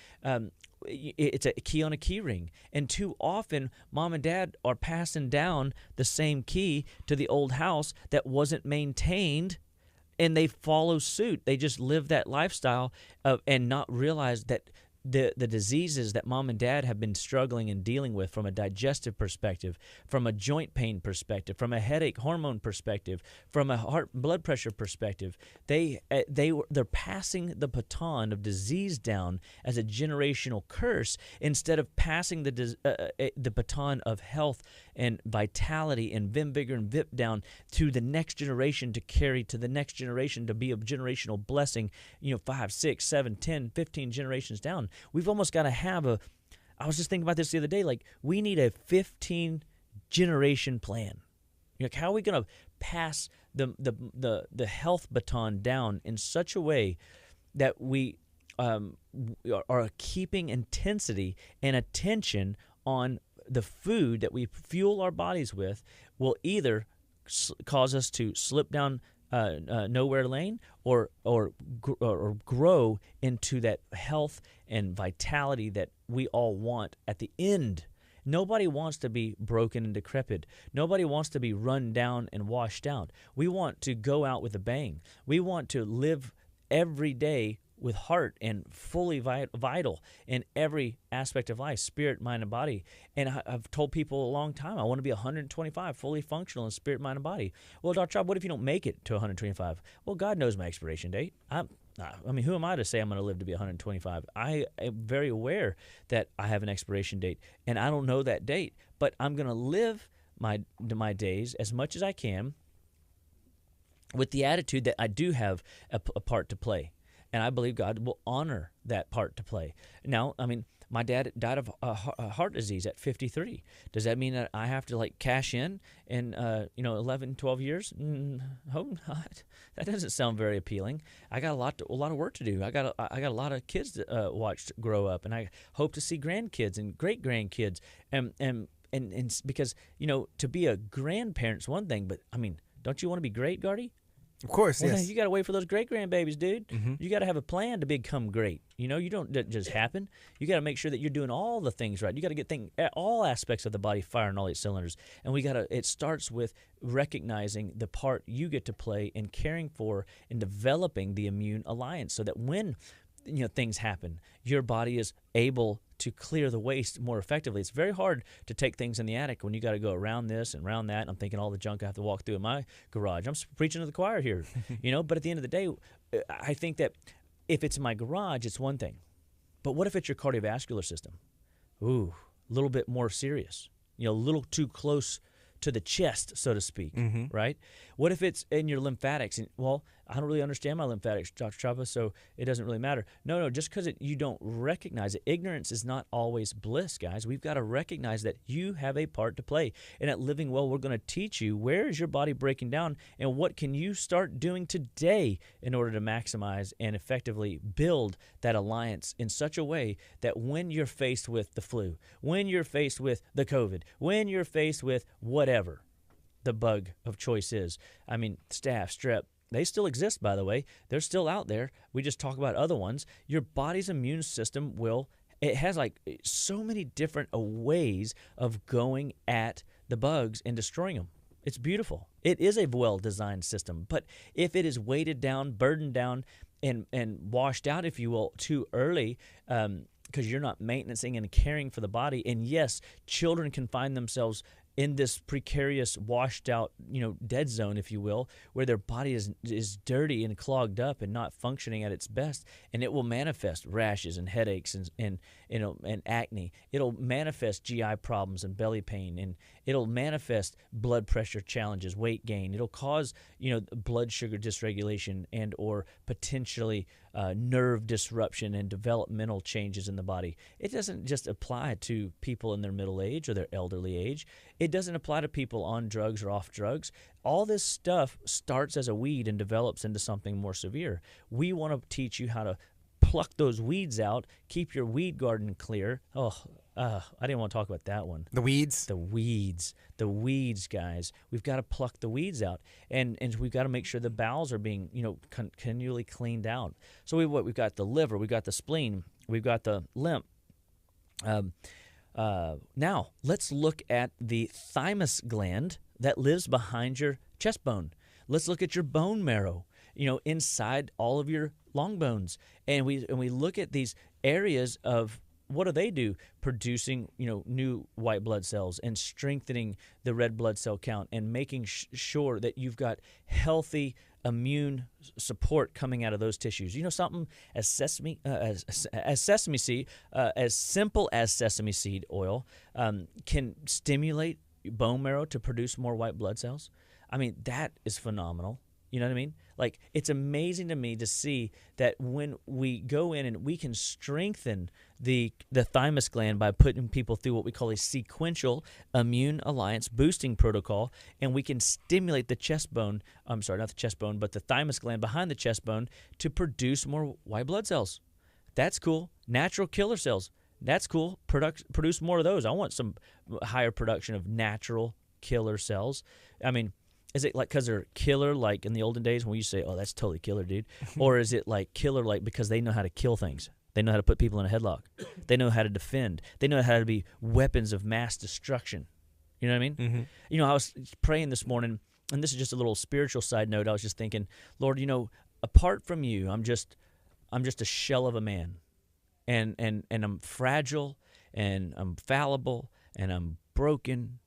Speaker 2: it's a key on a key ring. And too often, mom and dad are passing down the same key to the old house that wasn't maintained, and they follow suit. They just live that lifestyle and not realize that the diseases that mom and dad have been struggling and dealing with from a digestive perspective, from a joint pain perspective, from a headache hormone perspective, from a heart blood pressure perspective, they're passing the baton of disease down as a generational curse instead of passing the baton of health and vitality and vim, vigor, and vip down to the next generation to carry to the next generation to be a generational blessing, 5, 6, 7, 10, 15 generations down. We've almost got to have I was just thinking about this the other day, like we need a 15 generation plan. How are we going to pass the health baton down in such a way that we are keeping intensity and attention on the food that we fuel our bodies with will either cause us to slip down nowhere lane or grow into that health and vitality that we all want at the end. Nobody wants to be broken and decrepit. Nobody wants to be run down and washed out. We want to go out with a bang. We want to live every day with heart and fully vital in every aspect of life, spirit, mind, and body. And I've told people a long time, I want to be 125, fully functional in spirit, mind, and body. Well, Dr. Chapa, what if you don't make it to 125? Well, God knows my expiration date. Who am I to say I'm going to live to be 125? I am very aware that I have an expiration date, and I don't know that date, but I'm going to live my days as much as I can with the attitude that I do have a part to play. And I believe God will honor that part to play. Now, my dad died of heart disease at 53. Does that mean that I have to cash in 11, 12 years? Hope not. That doesn't sound very appealing. I got a lot of work to do. I got a lot of kids to watch grow up, and I hope to see grandkids and great grandkids. And because to be a grandparent's one thing, but don't you want to be great, Gardy?
Speaker 1: Of course,
Speaker 2: well,
Speaker 1: yes.
Speaker 2: You got to wait for those great-grandbabies, dude.
Speaker 1: Mm-hmm.
Speaker 2: You got to have a plan to become great. You don't just happen. You got to make sure that you're doing all the things right. You got to get all aspects of the body firing all 8 cylinders. And it starts with recognizing the part you get to play in caring for and developing the immune alliance so that when things happen, your body is able to clear the waste more effectively. It's very hard to take things in the attic when you got to go around this and around that. And I'm thinking all the junk I have to walk through in my garage. I'm preaching to the choir here, But at the end of the day, I think that if it's in my garage, it's one thing. But what if it's your cardiovascular system? Ooh, a little bit more serious. A little too close to the chest, so to speak, right? What if it's in your lymphatics? And, well, I don't really understand my lymphatics, Dr. Chapa, so it doesn't really matter. No, just because you don't recognize it. Ignorance is not always bliss, guys. We've got to recognize that you have a part to play. And at Living Well, we're going to teach you where is your body breaking down and what can you start doing today in order to maximize and effectively build that alliance in such a way that when you're faced with the flu, when you're faced with the COVID, when you're faced with whatever the bug of choice is, staph, strep, they still exist, by the way. They're still out there. We just talk about other ones. Your body's immune system it has so many different ways of going at the bugs and destroying them. It's beautiful. It is a well-designed system. But if it is weighted down, burdened down, and washed out, if you will, too early, because you're not maintaining and caring for the body, and yes, children can find themselves in this precarious, washed out, dead zone, if you will, where their body is dirty and clogged up and not functioning at its best, and it will manifest rashes and headaches and acne. It'll manifest GI problems and belly pain, and it'll manifest blood pressure challenges, weight gain. It'll cause blood sugar dysregulation and or potentially nerve disruption and developmental changes in the body. It doesn't just apply to people in their middle age or their elderly age. It doesn't apply to people on drugs or off drugs. All this stuff starts as a weed and develops into something more severe. We want to teach you how to pluck those weeds out, keep your weed garden clear. I didn't want to talk about that one.
Speaker 1: The weeds?
Speaker 2: The weeds, guys. We've got to pluck the weeds out, and we've got to make sure the bowels are being, continually cleaned out. So we've got the liver, we've got the spleen, we've got the lymph. Now, let's look at the thymus gland that lives behind your chest bone. Let's look at your bone marrow, inside all of your long bones. And we look at these areas of what do they do? Producing, new white blood cells and strengthening the red blood cell count and making sure that you've got healthy immune support coming out of those tissues. Something as sesame seed, as simple as sesame seed oil, can stimulate bone marrow to produce more white blood cells. I mean, that is phenomenal. You know what I mean? Like, it's amazing to me to see that when we go in and we can strengthen the thymus gland by putting people through what we call a sequential immune alliance boosting protocol, and we can stimulate the chest bone, not the chest bone, but the thymus gland behind the chest bone to produce more white blood cells. That's cool. Natural killer cells. That's cool. Produce more of those. I want some higher production of natural killer cells. I mean, is it like because they're killer, like in the olden days when you say, oh, that's totally killer, dude? Or is it like killer, like because they know how to kill things? They know how to put people in a headlock. They know how to defend. They know how to be weapons of mass destruction. You know what I mean? Mm-hmm. I was praying this morning, and this is just a little spiritual side note. I was just thinking, Lord, apart from you, I'm just a shell of a man. And I'm fragile, and I'm fallible, and I'm broken.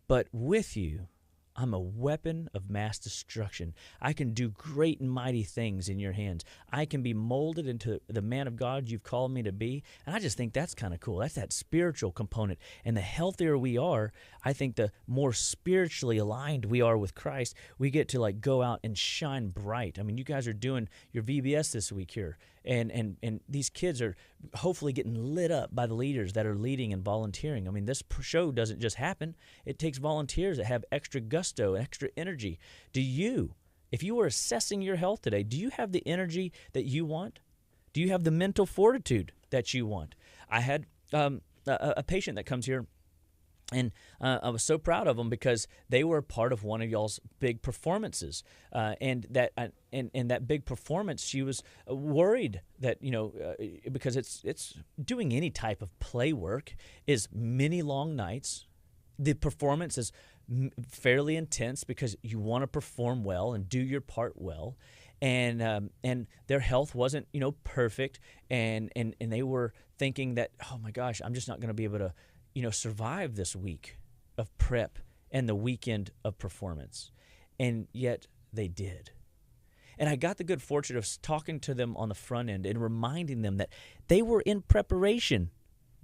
Speaker 2: But with you, I'm a weapon of mass destruction. I can do great and mighty things in your hands. I can be molded into the man of God you've called me to be. And I just think that's kind of cool. That's that spiritual component. And the healthier we are, I think the more spiritually aligned we are with Christ, we get to go out and shine bright. I mean, you guys are doing your VBS this week here. And these kids are hopefully getting lit up by the leaders that are leading and volunteering. I mean, this show doesn't just happen. It takes volunteers that have extra gusto and extra energy. If you were assessing your health today, do you have the energy that you want? Do you have the mental fortitude that you want? I had a patient that comes here, and I was so proud of them because they were part of one of y'all's big performances. And that big performance, she was worried that, because it's doing any type of play work is many long nights. The performance is fairly intense because you want to perform well and do your part well. And their health wasn't, perfect. And they were thinking that, oh my gosh, I'm just not going to be able to survive this week of prep and the weekend of performance. And yet they did. And I got the good fortune of talking to them on the front end and reminding them that they were in preparation,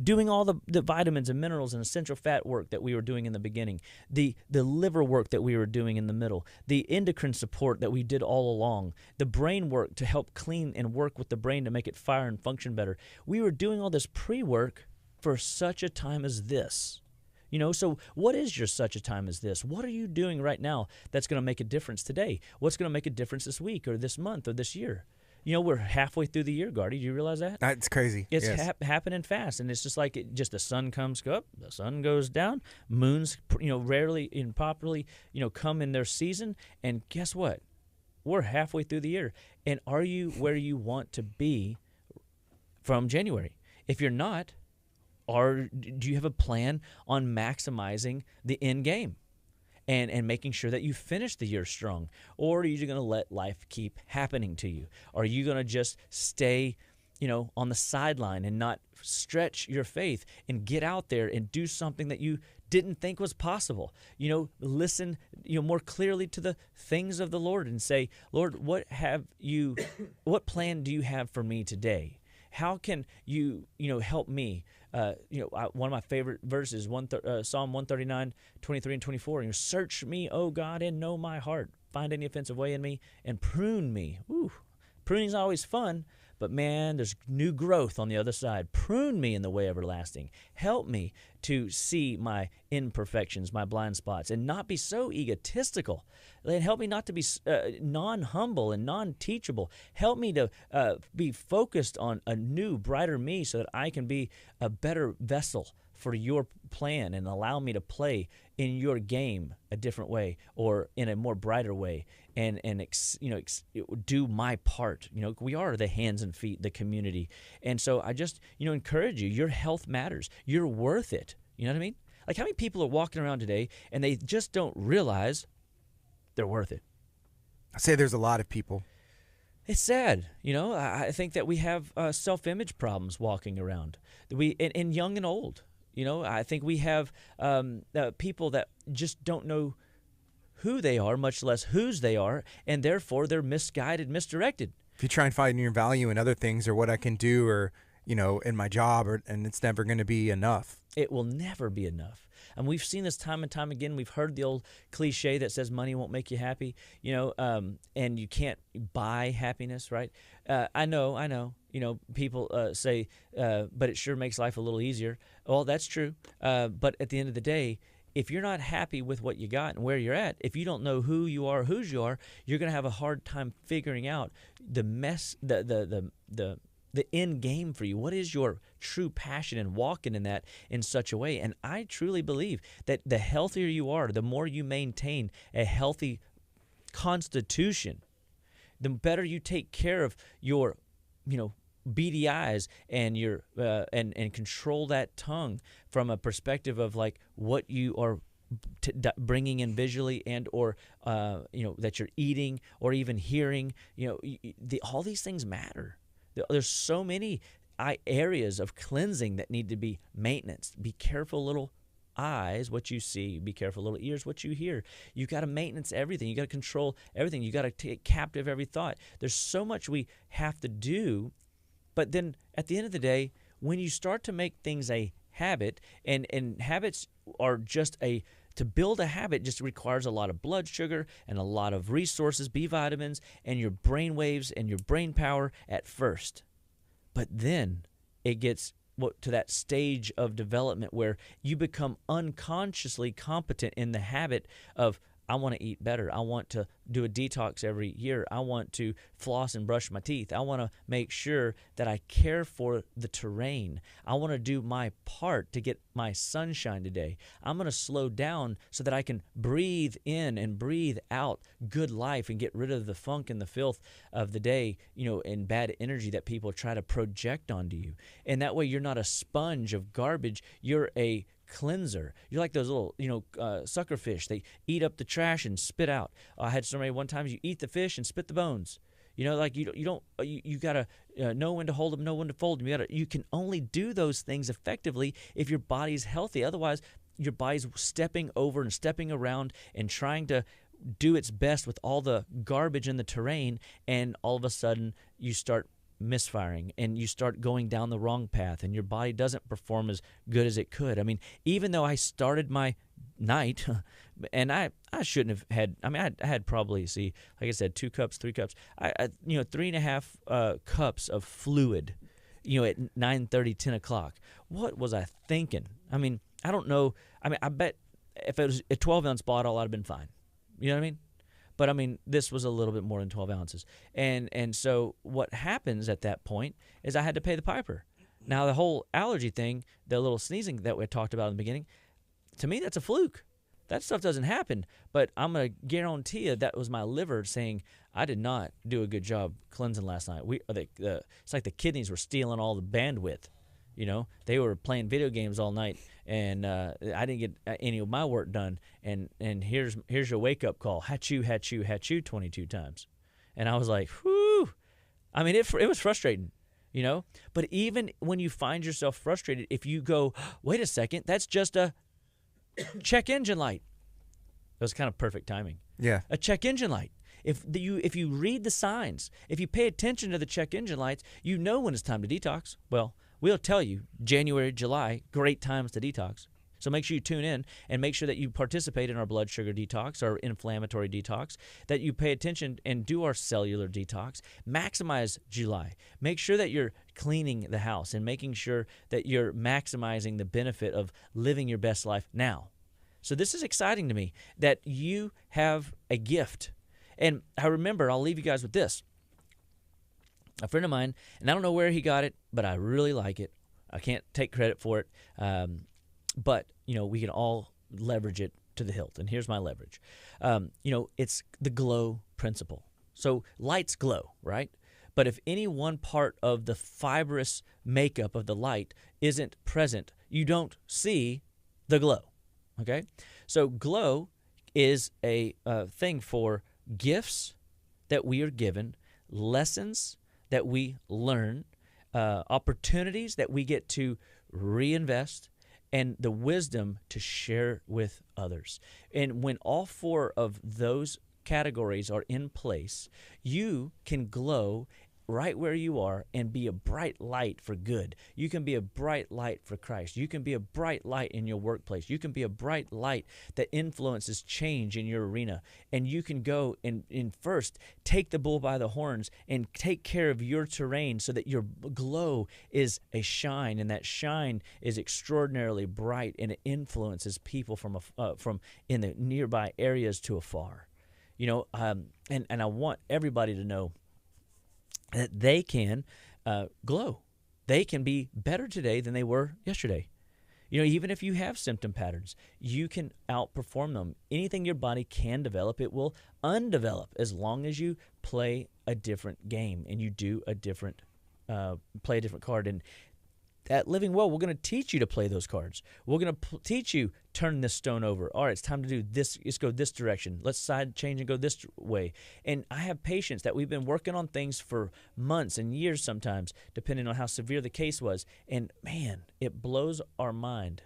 Speaker 2: doing all the vitamins and minerals and essential fat work that we were doing in the beginning, the liver work that we were doing in the middle, the endocrine support that we did all along, the brain work to help clean and work with the brain to make it fire and function better. We were doing all this pre-work for such a time as this. So what is your such a time as this? What are you doing right now that's going to make a difference today? What's going to make a difference this week or this month or this year? We're halfway through the year, Gardy. Do you realize that?
Speaker 1: That's crazy.
Speaker 2: It's happening fast, and it's just like the sun comes up, the sun goes down, moons, rarely and properly, come in their season, and guess what? We're halfway through the year, and are you where you want to be from January? If you're not, do you have a plan on maximizing the end game and making sure that you finish the year strong? Or are you going to let life keep happening to you? Are you going to just stay, on the sideline and not stretch your faith and get out there and do something that you didn't think was possible? Listen, more clearly to the things of the Lord and say, Lord, what plan do you have for me today? How can you, help me? One of my favorite verses, Psalm 139, 23 and 24. Search me, O God, and know my heart. Find any offensive way in me and prune me. Ooh, pruning's always fun, but man, there's new growth on the other side. Prune me in the way everlasting. Help me to see my imperfections, my blind spots, and not be so egotistical. And help me not to be non-humble and non-teachable. Help me to be focused on a new, brighter me so that I can be a better vessel for your plan and allow me to play in your game a different way or in a more brighter way and do my part. We are the hands and feet, the community. And so I just, encourage you. Your health matters. You're worth it. You know what I mean? Like, how many people are walking around today and they just don't realize they're worth it?
Speaker 1: I say there's a lot of people.
Speaker 2: It's sad. I think that we have self-image problems walking around. And young and old. I think we have people that just don't know who they are, much less whose they are, and therefore they're misguided, misdirected.
Speaker 1: If you try and find your value in other things or what I can do or, in my job, and it's never going to be enough.
Speaker 2: It will never be enough. And we've seen this time and time again. We've heard the old cliche that says money won't make you happy, and you can't buy happiness, right? I know. People say, but it sure makes life a little easier. Well, that's true. But at the end of the day, if you're not happy with what you got and where you're at, if you don't know who you are, whose you are, you're going to have a hard time figuring out the end game for you. What is your true passion and walking in that in such a way? And I truly believe that the healthier you are, the more you maintain a healthy constitution, the better you take care of your, beady eyes and your and control that tongue from a perspective of like what you are bringing in visually and or that you're eating or even hearing. All these things matter. There's so many areas of cleansing that need to be maintenance. Be careful, little eyes, what you see. Be careful, little ears, what you hear. You got to maintenance everything. You got to control everything. You got to take captive every thought. There's so much we have to do. But then at the end of the day, when you start to make things a habit, and habits are just to build a habit just requires a lot of blood sugar and a lot of resources, B vitamins, and your brain waves and your brain power at first. But then it gets to that stage of development where you become unconsciously competent in the habit of, I want to eat better. I want to do a detox every year. I want to floss and brush my teeth. I want to make sure that I care for the terrain. I want to do my part to get my sunshine today. I'm going to slow down so that I can breathe in and breathe out good life and get rid of the funk and the filth of the day, and bad energy that people try to project onto you. And that way you're not a sponge of garbage. You're a cleanser. You're like those little, sucker fish. They eat up the trash and spit out. I had somebody one time, you eat the fish and spit the bones. You gotta know when to hold them, know when to fold them. You can only do those things effectively if your body's healthy. Otherwise, your body's stepping over and stepping around and trying to do its best with all the garbage in the terrain, and all of a sudden you start misfiring and you start going down the wrong path and your body doesn't perform as good as it could. I mean, even though I started my night and I shouldn't have had, I had probably, like I said, 2 cups, 3 cups, 3.5 cups of fluid, at 9:30, 10 o'clock. What was I thinking? I don't know. I bet if it was a 12-ounce bottle, I'd have been fine. You know what I mean? But, this was a little bit more than 12 ounces. And so what happens at that point is I had to pay the piper. Now, the whole allergy thing, the little sneezing that we talked about in the beginning, to me, that's a fluke. That stuff doesn't happen. But I'm going to guarantee you that was my liver saying, I did not do a good job cleansing last night. It's like the kidneys were stealing all the bandwidth. They were playing video games all night, and I didn't get any of my work done. And here's your wake up call: hatchoo, hatchoo, hatchoo, 22 times. And I was like, whew. It was frustrating, But even when you find yourself frustrated, if you go, wait a second, that's just a check engine light. That was kind of perfect timing.
Speaker 1: Yeah,
Speaker 2: a check engine light. If you read the signs, if you pay attention to the check engine lights, you know when it's time to detox. Well, we'll tell you, January, July, great times to detox. So make sure you tune in and make sure that you participate in our blood sugar detox, our inflammatory detox, that you pay attention and do our cellular detox. Maximize July. Make sure that you're cleaning the house and making sure that you're maximizing the benefit of living your best life now. So this is exciting to me that you have a gift. And I remember, I'll leave you guys with this. A friend of mine, and I don't know where he got it, but I really like it. I can't take credit for it, but we can all leverage it to the hilt. And here's my leverage. It's the glow principle. So lights glow, right? But if any one part of the fibrous makeup of the light isn't present, you don't see the glow. Okay? So glow is a thing for gifts that we are given, lessons that we learn, opportunities that we get to reinvest, and the wisdom to share with others. And when all four of those categories are in place, you can glow right where you are and be a bright light for good. You can be a bright light for Christ. You can be a bright light in your workplace. You can be a bright light that influences change in your arena. And you can go and first take the bull by the horns and take care of your terrain so that your glow is a shine, and that shine is extraordinarily bright, and it influences people from in the nearby areas to afar. And I want everybody to know that they can glow. They can be better today than they were yesterday. Even if you have symptom patterns, you can outperform them. Anything your body can develop, it will undevelop as long as you play a different game and you do play a different card. And at Living Well, we're going to teach you to play those cards. We're going to teach you, turn this stone over. All right, it's time to do this. Let's go this direction. Let's side change and go this way. And I have patients that we've been working on things for months and years sometimes, depending on how severe the case was. And, man, it blows our mind.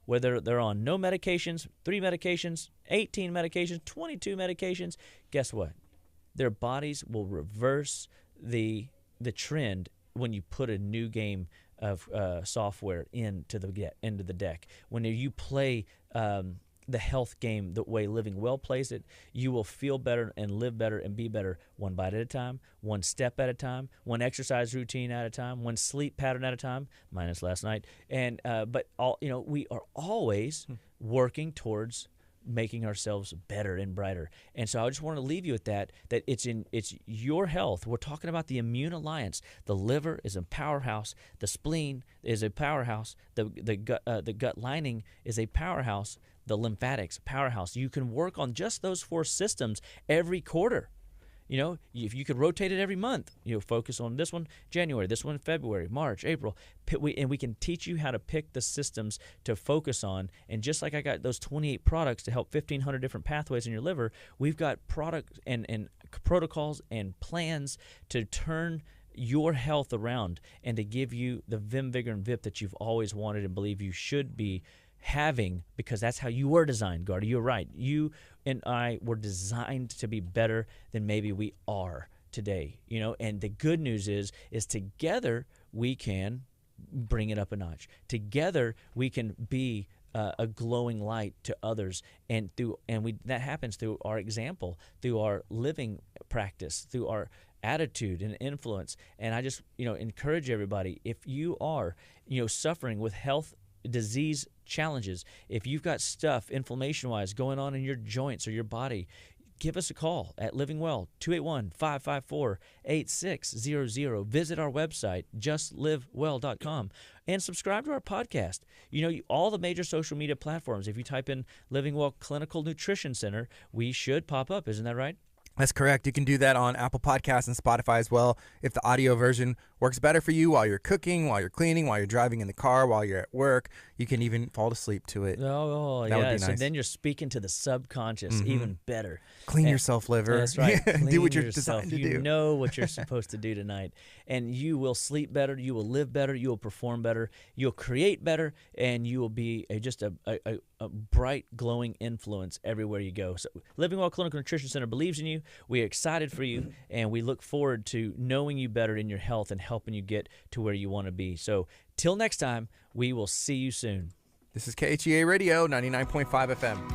Speaker 2: Whether they're on no medications, 3 medications, 18 medications, 22 medications, guess what? Their bodies will reverse the trend when you put a new game of software into the deck. When you play the health game the way Living Well plays it, you will feel better and live better and be better one bite at a time, one step at a time, one exercise routine at a time, one sleep pattern at a time, minus last night. And we are always working towards making ourselves better and brighter. And so I just want to leave you with that it's your health. We're talking about the immune alliance. The liver is a powerhouse. The spleen is a powerhouse. The gut lining is a powerhouse. The lymphatics, powerhouse. You can work on just those 4 systems every quarter. If you could rotate it every month, focus on this one January, this one February, March, April, and we can teach you how to pick the systems to focus on. And just like I got those 28 products to help 1,500 different pathways in your liver, we've got products and protocols and plans to turn your health around and to give you the vim, vigor, and vip that you've always wanted and believe you should be having, because that's how you were designed, Gardy. You're right. You and I were designed to be better than maybe we are today. And the good news is together we can bring it up a notch. Together we can be a glowing light to others, and that happens through our example, through our living practice, through our attitude and influence. And I just encourage everybody, if you are suffering with health disease challenges, if you've got stuff inflammation-wise going on in your joints or your body, give us a call at Living Well, 281-554-8600. Visit our website, justlivewell.com, and subscribe to our podcast. All the major social media platforms, if you type in Living Well Clinical Nutrition Center, we should pop up. Isn't that right?
Speaker 1: That's correct. You can do that on Apple Podcasts and Spotify as well. If the audio version works better for you while you're cooking, while you're cleaning, while you're driving in the car, while you're at work, you can even fall asleep to it.
Speaker 2: Oh,
Speaker 1: that
Speaker 2: yeah.
Speaker 1: would be nice.
Speaker 2: So then you're speaking to the subconscious, even better.
Speaker 1: Clean yourself, liver.
Speaker 2: That's right.
Speaker 1: Do what you're
Speaker 2: yourself.
Speaker 1: designed to
Speaker 2: You
Speaker 1: do.
Speaker 2: know what you're supposed to do tonight. And you will sleep better. You will live better. You will perform better. You'll create better. And you will be just a bright, glowing influence everywhere you go. So Living Well Clinical Nutrition Center believes in you. We are excited for you. And we look forward to knowing you better in your health and helping you get to where you want to be. So till next time, we will see you soon.
Speaker 1: This is KHEA Radio, 99.5 FM.